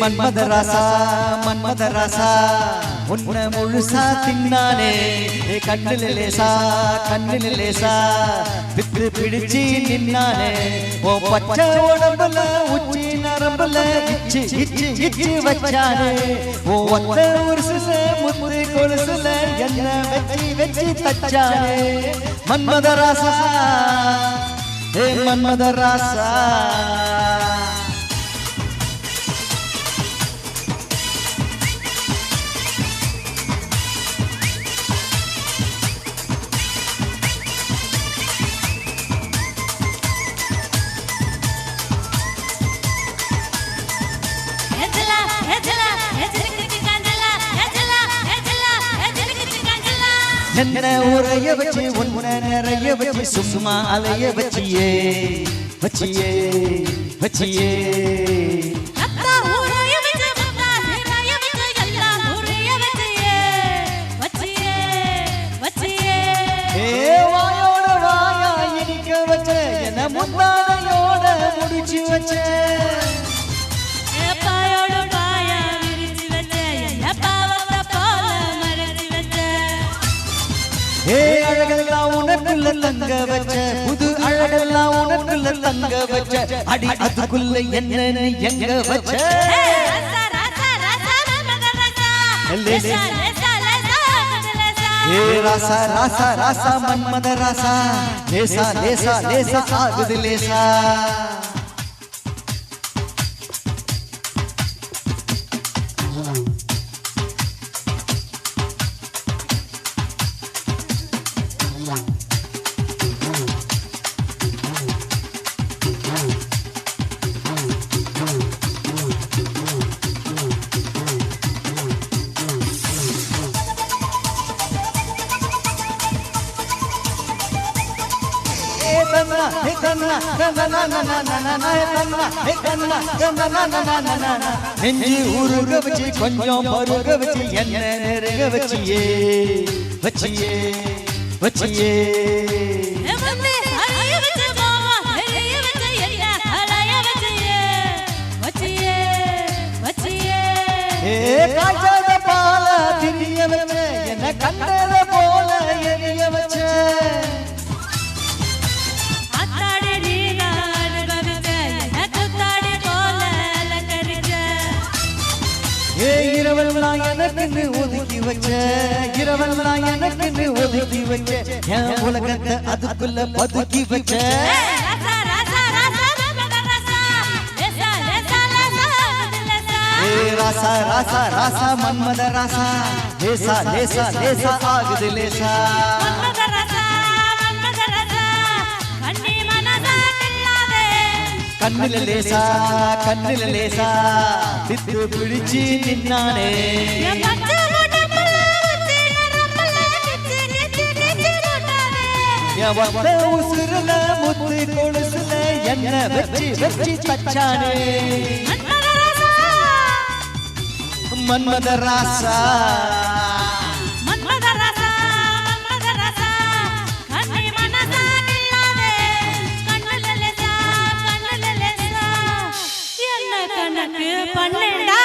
மன்மத ராசா உன்ன முழுசா தின்னானே கண்ணில் லேசா பித்து பிடிச்சி நின்னானே ஓ பச்சை உடம்புல உச்சி நரம்புல இச்சு வச்சானே ஓ ஒத்த உருசுல முத்து கொலுசுல என்ன வச்சி தச்சானே மன்மத ராசா மன்மத ராசா என்ன உரைய வச்சு உன்ன நிறைய வச்சு சும்மா அலைய வச்சியே வாயோட வாயா இனிக்க வச்ச என்ன முந்தானையோட முடிச்சு வச்ச அழகெல்லாம் உனக்குள்ள தங்க வச்ச புது அழகெல்லாம் உனக்குள்ள தங்க வச்ச அடி அதுக்குள்ள என்ன எங்க வச்ச ராசா ராசா ராசா மன்மத ராசா லேசா லேசா லேசா ஆகுது லேசா நெஞ்சி உருக வச்சு கொஞ்சம் பருக வச்சு என்ன நெருக வச்சியே காய்ச்சத பால திரிய வச்ச என்ன கண்டத போல எரிய வச்ச இரவெல்லாம் எனக்கு ஒதுக்கி வச்ச இரவெல்லாம் எனக்கு ஒதுக்கி வச்ச என் உலகத்தை அதுக்குள்ள பதுக்கி வச்ச ராசா ராசா ராசா மன்மத ராசா லேசா லேசா லேசா ஆகுது லேசா கண்ணில லேசா பித்து பிடிச்சி நின்னானே உசுருல முத்து கொலுசுல என்ன வச்சி தச்சானே மன்மத ராசா பன்னெண்டா